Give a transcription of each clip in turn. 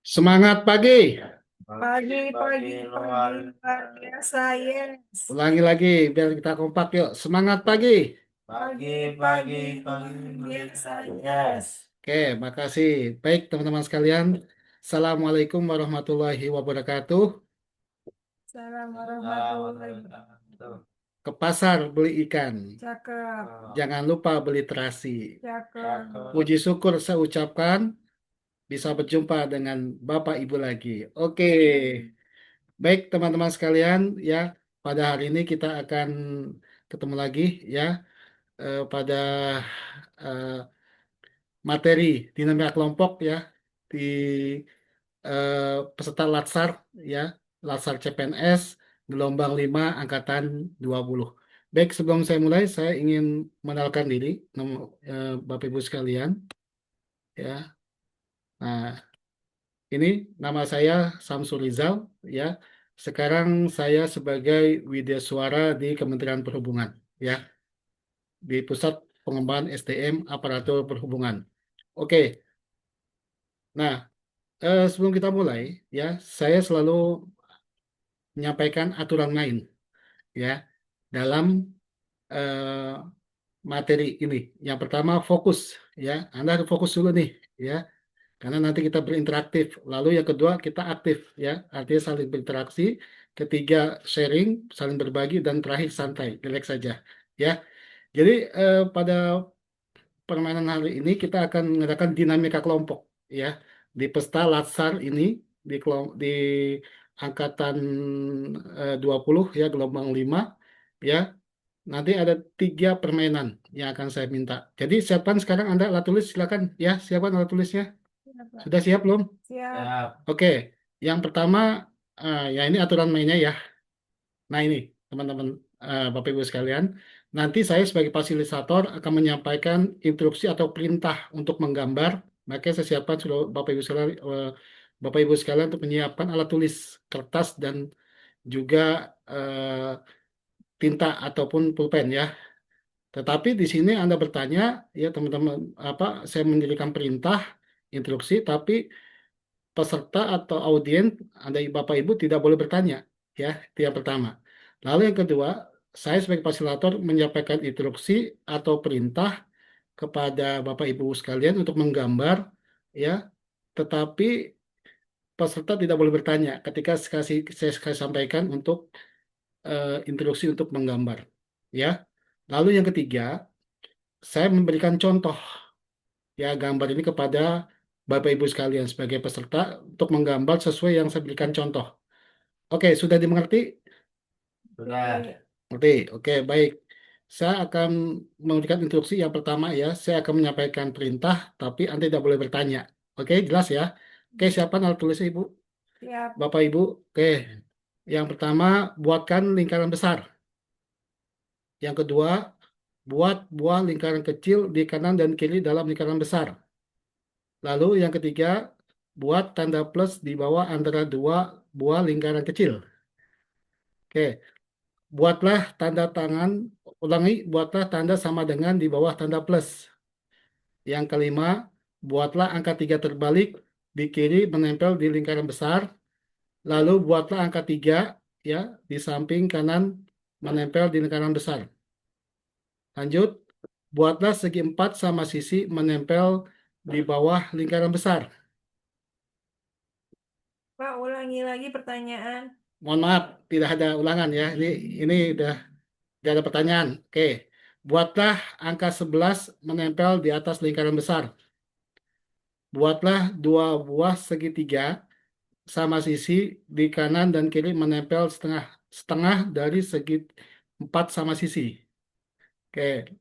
Semangat pagi. Pagi luar biasa, yes. Ulangi lagi biar kita kompak yuk. Semangat pagi. Pagi luar biasa, yes. Oke, makasih. Baik teman-teman sekalian. Assalamualaikum warahmatullahi wabarakatuh. Salam warahmatullahi wabarakatuh. Ke pasar beli ikan. Cakep, Jangan lupa beli terasi. cakep. Puji syukur saya ucapkan bisa berjumpa dengan Bapak Ibu lagi. Oke. Baik teman-teman sekalian ya. Pada hari ini kita akan ketemu lagi ya pada eh, materi dinamika kelompok ya di peserta Latsar ya, Latsar CPNS gelombang 5 angkatan 20. Baik, sebelum saya mulai saya ingin mengenalkan diri Bapak Ibu sekalian ya. Nah, ini nama saya Samsul Rizal ya. Sekarang saya sebagai Widya Suara di Kementerian Perhubungan ya, di Pusat Pengembangan SDM Aparatur Perhubungan. Oke. Nah, sebelum kita mulai, ya, saya selalu menyampaikan aturan main, ya, dalam eh, materi ini. Yang pertama fokus, ya, Anda harus fokus dulu nih, ya, karena nanti kita berinteraktif. Lalu yang kedua kita aktif, ya, artinya saling berinteraksi. Ketiga sharing, saling berbagi, dan terakhir santai, relax saja, ya. Jadi pada permainan hari ini kita akan mengadakan dinamika kelompok ya di pesta Latsar ini di angkatan 20 ya gelombang 5 ya. Nanti ada 3 permainan yang akan saya minta. Jadi siapkan sekarang Anda alat tulis silakan ya, siapkan alat tulisnya. Siap, Pak. Sudah siap belum? Siap. Oke. Yang pertama ya ini aturan mainnya ya. Nah ini teman-teman Bapak Ibu sekalian, nanti saya sebagai fasilitator akan menyampaikan instruksi atau perintah untuk menggambar. Maka saya siapkan sudah Bapak Ibu sekalian untuk menyiapkan alat tulis, kertas dan juga tinta ataupun pulpen ya. Tetapi di sini Anda bertanya ya teman-teman apa saya mendirikan perintah, instruksi, tapi peserta atau audiens, Anda Bapak Ibu tidak boleh bertanya, ya, itu yang pertama. Lalu yang kedua, saya sebagai fasilitator menyampaikan instruksi atau perintah kepada Bapak Ibu sekalian untuk menggambar, ya, tetapi peserta tidak boleh bertanya ketika saya sampaikan untuk instruksi untuk menggambar, ya. Lalu yang ketiga, saya memberikan contoh ya gambar ini kepada Bapak Ibu sekalian sebagai peserta untuk menggambar sesuai yang saya berikan contoh. Oke, sudah dimengerti? Sudah. Oke, oke, baik. Saya akan memberikan instruksi yang pertama ya. Saya akan menyampaikan perintah, tapi Anda tidak boleh bertanya. Oke, jelas ya? Oke, siapa alat tulisnya Ibu? Siap. Bapak Ibu? Oke. Yang pertama, buatkan lingkaran besar. Yang kedua, buat buah lingkaran kecil di kanan dan kiri dalam lingkaran besar. Lalu yang ketiga, buat tanda plus di bawah antara dua buah lingkaran kecil. Oke, buatlah tanda tangan, ulangi, buatlah tanda sama dengan di bawah tanda plus. Yang kelima, buatlah angka 3 terbalik di kiri menempel di lingkaran besar. Lalu buatlah angka 3 ya di samping kanan menempel di lingkaran besar. Lanjut, buatlah segi 4 sama sisi menempel di bawah lingkaran besar. Pak, ulangi lagi pertanyaan. Mohon maaf, tidak ada ulangan ya. Ini udah tidak ada pertanyaan. Oke. Buatlah angka 11 menempel di atas lingkaran besar. Buatlah dua buah segitiga sama sisi di kanan dan kiri menempel setengah setengah dari segi 4 sama sisi. Oke,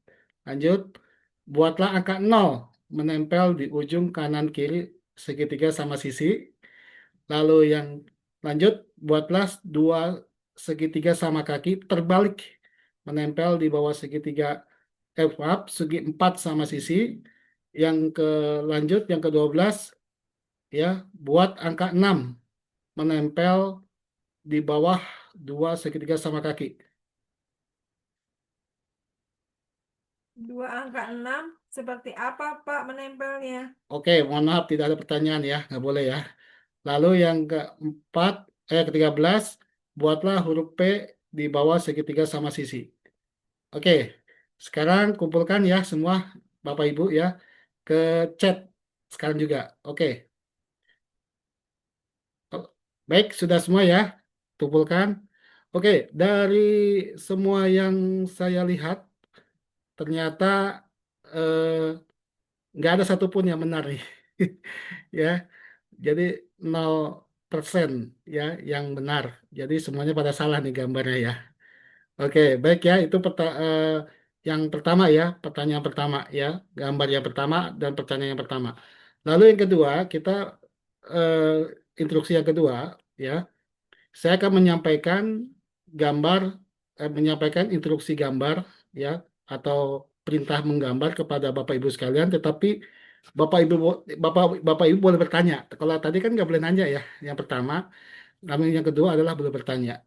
lanjut. Buatlah angka 0 menempel di ujung kanan kiri segitiga sama sisi. Lalu yang lanjut, buatlah dua segitiga sama kaki terbalik menempel di bawah segitiga maaf, segi 4 sama sisi. Yang ke lanjut yang ke-12 ya, buat angka 6 menempel di bawah dua segitiga sama kaki. Dua angka 6 seperti apa, Pak, menempelnya? Oke, mohon maaf tidak ada pertanyaan ya, nggak boleh ya. Lalu yang keempat, ke-13, buatlah huruf P di bawah segitiga sama sisi. Oke, sekarang kumpulkan ya semua Bapak Ibu ya ke chat sekarang juga. Oke, baik sudah semua ya, kumpulkan. Oke, dari semua yang saya lihat ternyata eh, nggak ada satupun yang benar nih. Ya, jadi 0% ya yang benar. Jadi semuanya pada salah nih gambarnya ya. Oke, baik ya. Itu yang pertama ya, pertanyaan pertama ya, gambar yang pertama dan pertanyaan yang pertama. Lalu yang kedua, kita eh, instruksi yang kedua ya. Saya akan menyampaikan instruksi gambar ya atau perintah menggambar kepada Bapak Ibu sekalian, tetapi Bapak Ibu boleh bertanya. Kalau tadi kan nggak boleh nanya ya. Yang pertama, namun yang kedua adalah boleh bertanya.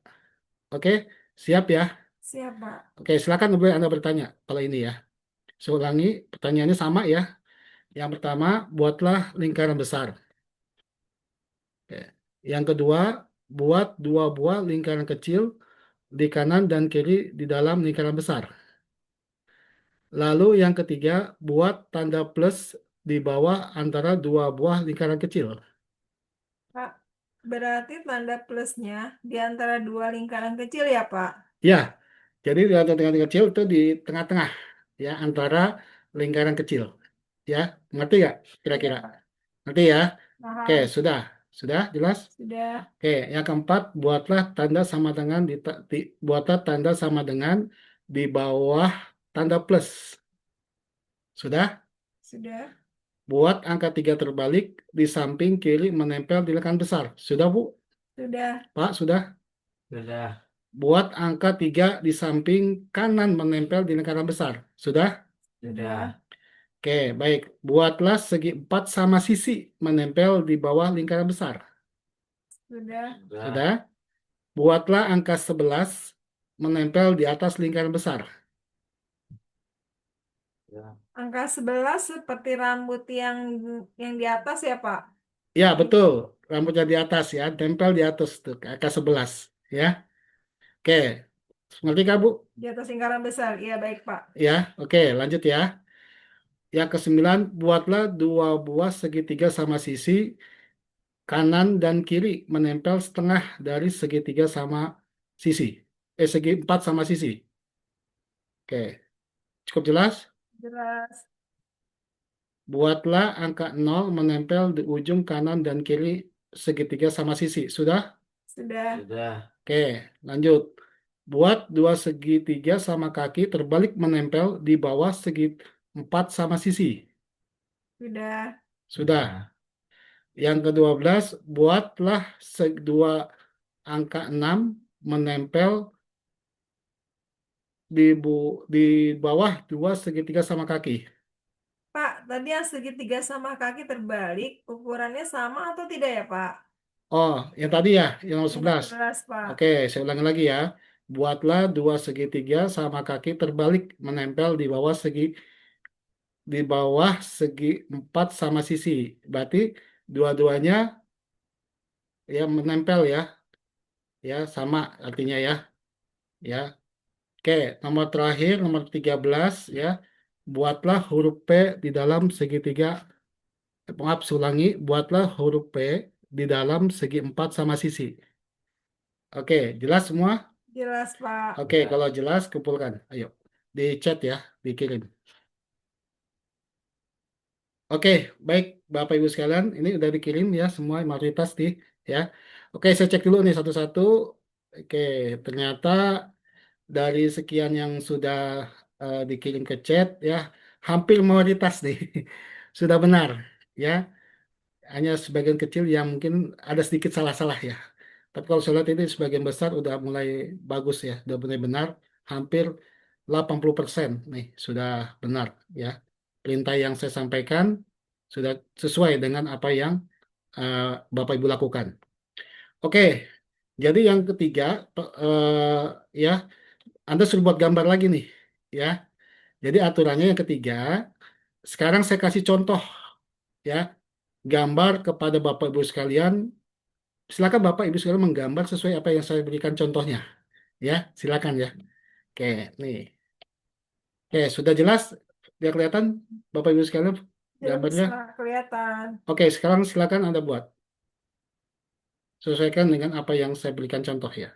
Oke, siap ya? Siap, Pak. Oke, silakan boleh Anda bertanya kalau ini ya. Saya ulangi, pertanyaannya sama ya. Yang pertama, buatlah lingkaran besar. Oke. Yang kedua, buat dua buah lingkaran kecil di kanan dan kiri di dalam lingkaran besar. Lalu yang ketiga, buat tanda plus di bawah antara dua buah lingkaran kecil. Pak, berarti tanda plusnya di antara dua lingkaran kecil ya, Pak? Ya, jadi lingkaran kecil itu di tengah-tengah ya antara lingkaran kecil. Ya, ngerti nggak Iya, kira-kira? Pak. Ngerti ya? Oke, Paham. sudah jelas? Sudah, Oke, yang keempat, buatlah tanda sama dengan di bawah tanda plus. Sudah? sudah, Buat angka 3 terbalik di samping kiri menempel di lingkaran besar. Sudah, Bu? sudah, Pak, sudah? Sudah, Buat angka 3 di samping kanan menempel di lingkaran besar. Sudah? sudah, sudah, Oke, baik. Buatlah segi 4 sama sisi menempel di bawah lingkaran besar. sudah. sudah, Sudah? Buatlah angka 11 menempel di atas lingkaran besar. sudah. Angka 11 seperti rambut yang di atas ya, Pak? Ya, betul. Rambutnya di atas ya, tempel di atas tuh, angka 11 ya. Oke. Ngerti Kak, Bu? Di atas lingkaran besar. Iya, baik, Pak. Ya, oke, lanjut ya. Yang kesembilan, buatlah dua buah segitiga sama sisi kanan dan kiri menempel setengah dari segitiga sama sisi. Segi 4 sama sisi. Oke, cukup jelas? Jelas. Buatlah angka 0 menempel di ujung kanan dan kiri segitiga sama sisi. Sudah? Sudah, Sudah, Oke, lanjut. Buat dua segitiga sama kaki terbalik menempel di bawah segi 4 sama sisi. sudah, Sudah. Yang ke-12, buatlah dua angka 6 menempel di bawah dua segitiga sama kaki. Pak, tadi yang segitiga sama kaki terbalik, ukurannya sama atau tidak ya, Pak? Oh, yang tadi ya, yang nomor Yang 11. 11, Pak. Oke, saya ulangi lagi ya. Buatlah dua segitiga sama kaki terbalik menempel di bawah segi 4 sama sisi. Berarti dua-duanya ya menempel ya. Ya, sama artinya ya. Ya. Oke, nomor terakhir, nomor 13 ya. Buatlah huruf P di dalam segitiga, maaf, saya ulangi, buatlah huruf P di dalam segi 4 sama sisi. Oke, jelas semua? Jelas, Pak. Oke, kalau jelas, kumpulkan. Ayo, di chat ya, dikirim. Oke, baik Bapak Ibu sekalian, ini udah dikirim ya semua mayoritas nih ya. Oke, saya cek dulu nih satu-satu. Oke, ternyata dari sekian yang sudah dikirim ke chat ya, hampir mayoritas nih sudah benar ya. Hanya sebagian kecil yang mungkin ada sedikit salah-salah ya. Tapi kalau saya lihat ini sebagian besar udah mulai bagus ya, udah mulai benar, hampir 80% nih sudah benar ya. Perintah yang saya sampaikan sudah sesuai dengan apa yang eh, Bapak Ibu lakukan. Oke, jadi yang ketiga ya, Anda sudah buat gambar lagi nih ya. Jadi aturannya yang ketiga, sekarang saya kasih contoh ya, gambar kepada Bapak Ibu sekalian silakan Bapak Ibu sekalian menggambar sesuai apa yang saya berikan contohnya. Ya, silakan ya. Oke, nih. Oke, sudah jelas? Biar kelihatan Bapak Ibu sekalian Jelas gambarnya. Pak, kelihatan. Oke, sekarang silakan Anda buat. Sesuaikan dengan apa yang saya berikan contoh ya.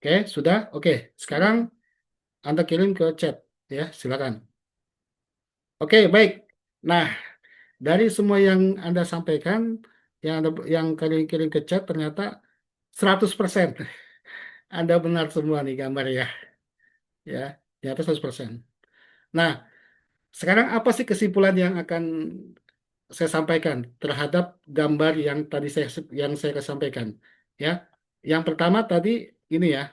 Oke, sudah? Oke, sekarang Anda kirim ke chat ya, silakan. Oke, baik. Nah, dari semua yang Anda sampaikan, yang kalian kirim ke chat ternyata 100% Anda benar semua nih gambar ya. Ya, ternyata 100%. Nah, sekarang apa sih kesimpulan yang akan saya sampaikan terhadap gambar yang tadi saya sampaikan? Ya, yang pertama tadi ini ya,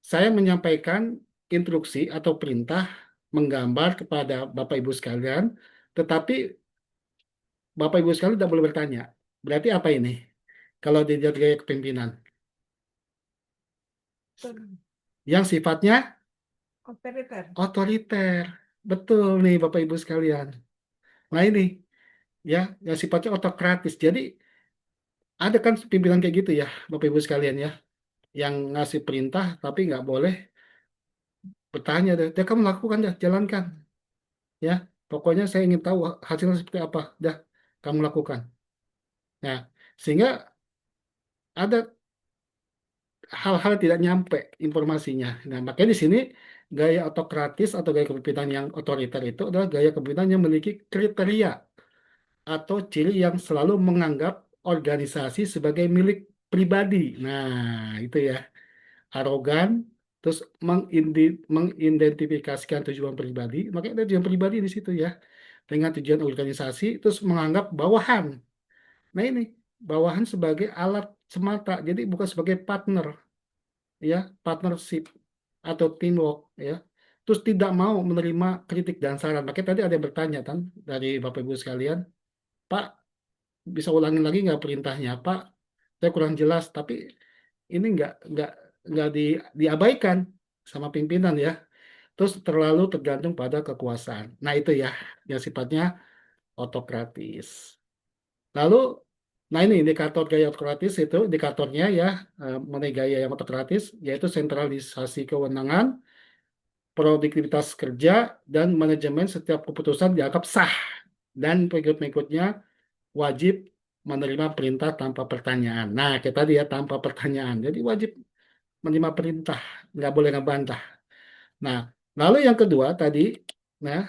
saya menyampaikan instruksi atau perintah menggambar kepada Bapak Ibu sekalian, tetapi Bapak Ibu sekalian tidak boleh bertanya. Berarti apa ini? Kalau dilihat gaya kepemimpinan, yang sifatnya Otoriter. otoriter. Betul nih Bapak Ibu sekalian. Nah ini ya, yang sifatnya otokratis. Jadi ada kan pimpinan kayak gitu ya, Bapak Ibu sekalian ya, yang ngasih perintah tapi nggak boleh bertanya deh. Dia kamu lakukan dah, jalankan ya. Pokoknya saya ingin tahu hasilnya seperti apa. Dah, kamu lakukan. Nah, sehingga ada hal-hal yang tidak nyampe informasinya. Nah, makanya di sini gaya otokratis atau gaya kepemimpinan yang otoriter itu adalah gaya kepemimpinan yang memiliki kriteria atau ciri yang selalu menganggap organisasi sebagai milik pribadi. Nah, itu ya, arogan, terus mengidentifikasikan tujuan pribadi, makanya ada tujuan pribadi di situ ya, dengan tujuan organisasi, terus menganggap bawahan. Nah ini, bawahan sebagai alat semata, jadi bukan sebagai partner, ya, partnership atau teamwork, ya. Terus tidak mau menerima kritik dan saran. Makanya tadi ada yang bertanya kan dari Bapak Ibu sekalian, Pak, bisa ulangin lagi nggak perintahnya, Pak? Saya kurang jelas, tapi ini nggak diabaikan sama pimpinan ya. Terus terlalu tergantung pada kekuasaan. Nah itu ya, yang sifatnya otokratis. Lalu, nah ini indikator gaya otokratis itu indikatornya ya, mengenai gaya yang otokratis, yaitu sentralisasi kewenangan, produktivitas kerja, dan manajemen setiap keputusan dianggap sah. Dan pengikut-pengikutnya wajib menerima perintah tanpa pertanyaan. Nah, kita tadi ya tanpa pertanyaan. Jadi wajib menerima perintah, nggak boleh ngebantah. Nah, lalu yang kedua tadi, nah,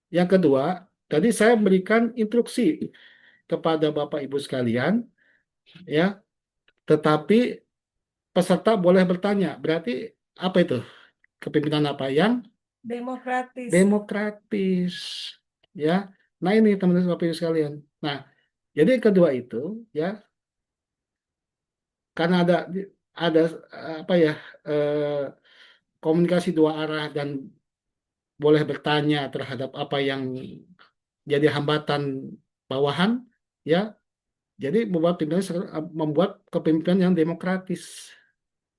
yang kedua tadi saya memberikan instruksi kepada Bapak Ibu sekalian, ya, tetapi peserta boleh bertanya. Berarti apa itu? Kepemimpinan apa yang Demokratis. demokratis, ya. Nah ini teman-teman Bapak Ibu sekalian. Nah, jadi yang kedua itu, ya, karena ada apa ya, eh, komunikasi dua arah dan boleh bertanya terhadap apa yang jadi hambatan bawahan, ya. Jadi membuat kepemimpinan yang demokratis.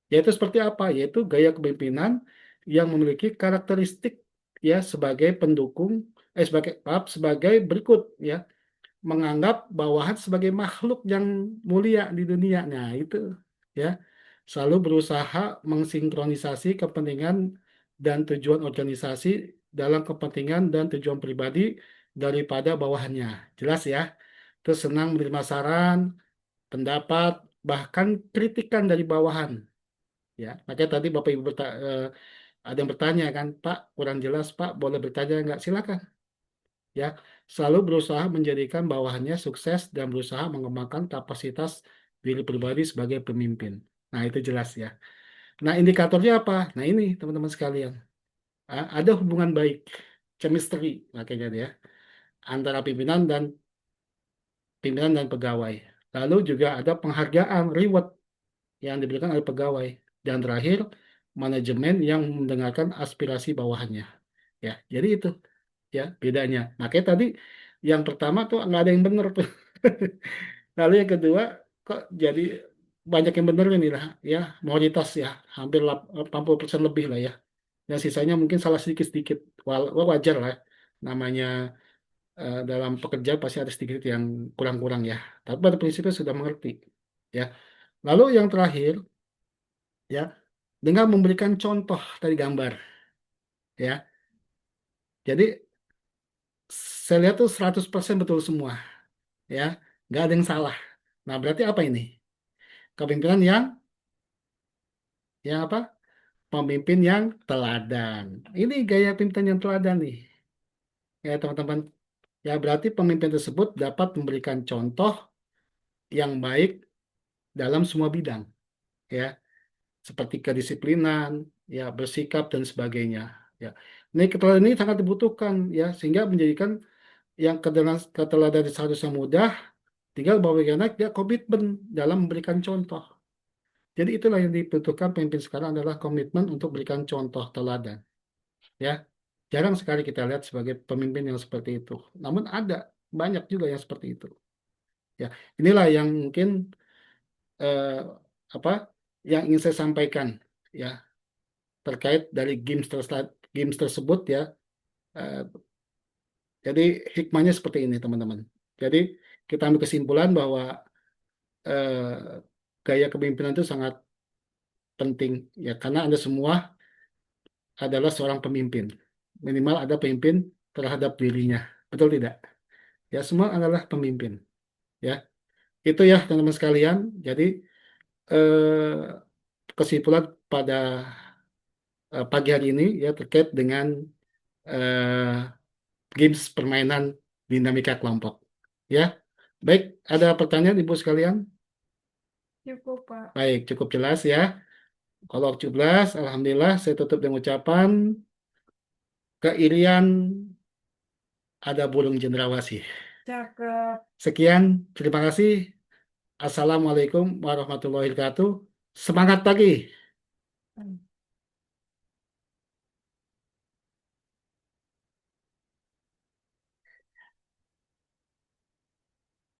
Yaitu seperti apa? Yaitu gaya kepemimpinan yang memiliki karakteristik ya sebagai pendukung, sebagai maaf, sebagai berikut ya, menganggap bawahan sebagai makhluk yang mulia di dunia. Nah, itu ya. Selalu berusaha mensinkronisasi kepentingan dan tujuan organisasi dalam kepentingan dan tujuan pribadi daripada bawahannya. Jelas ya. Terus senang menerima saran, pendapat, bahkan kritikan dari bawahan. Ya, makanya tadi Bapak Ibu ada yang bertanya kan, Pak, kurang jelas, Pak, boleh bertanya nggak? Silakan. Ya, selalu berusaha menjadikan bawahannya sukses dan berusaha mengembangkan kapasitas diri pribadi sebagai pemimpin. Nah, itu jelas ya. Nah, indikatornya apa? Nah, ini teman-teman sekalian. Ada hubungan baik, chemistry makanya ya, antara pimpinan dan pegawai. Lalu juga ada penghargaan, reward yang diberikan oleh pegawai. Dan terakhir, manajemen yang mendengarkan aspirasi bawahannya. Ya, jadi itu ya bedanya. Makanya tadi yang pertama tuh nggak ada yang benar tuh. Lalu yang kedua kok jadi banyak yang benar ini lah ya, mayoritas ya, hampir 80% lebih lah ya. Yang sisanya mungkin salah sedikit-sedikit. Wajar lah namanya dalam pekerja pasti ada sedikit yang kurang-kurang ya. Tapi pada prinsipnya sudah mengerti ya. Lalu yang terakhir ya, dengan memberikan contoh dari gambar ya. Jadi saya lihat tuh 100% betul semua ya. Nggak ada yang salah. Nah, berarti apa ini? Kepemimpinan yang apa? Pemimpin yang teladan. Ini gaya pimpinan yang teladan nih. Ya, teman-teman. Ya, berarti pemimpin tersebut dapat memberikan contoh yang baik dalam semua bidang, ya, seperti kedisiplinan, ya, bersikap dan sebagainya. Ya, ini keteladanan ini sangat dibutuhkan, ya, sehingga menjadikan yang keteladanan seharusnya mudah, tinggal bagaimana dia komitmen dalam memberikan contoh. Jadi itulah yang dibutuhkan pemimpin sekarang adalah komitmen untuk berikan contoh teladan. Ya, jarang sekali kita lihat sebagai pemimpin yang seperti itu. Namun ada banyak juga yang seperti itu. Ya, inilah yang mungkin eh, apa yang ingin saya sampaikan ya terkait dari games tersebut ya. Eh, jadi hikmahnya seperti ini teman-teman. Jadi kita ambil kesimpulan bahwa eh, gaya kepemimpinan itu sangat penting ya karena Anda semua adalah seorang pemimpin. Minimal ada pemimpin terhadap dirinya. Betul tidak? Ya semua adalah pemimpin. Ya itu ya teman-teman sekalian. Jadi kesimpulan pada pagi hari ini ya terkait dengan eh, games permainan dinamika kelompok. Ya, baik. Ada pertanyaan Ibu sekalian? Cukup, Pak. Baik, cukup jelas ya. Kalau cukup jelas, Alhamdulillah saya tutup dengan ucapan keirian ada burung cendrawasih. Cakep. Sekian, terima kasih. Assalamualaikum warahmatullahi wabarakatuh. Semangat pagi.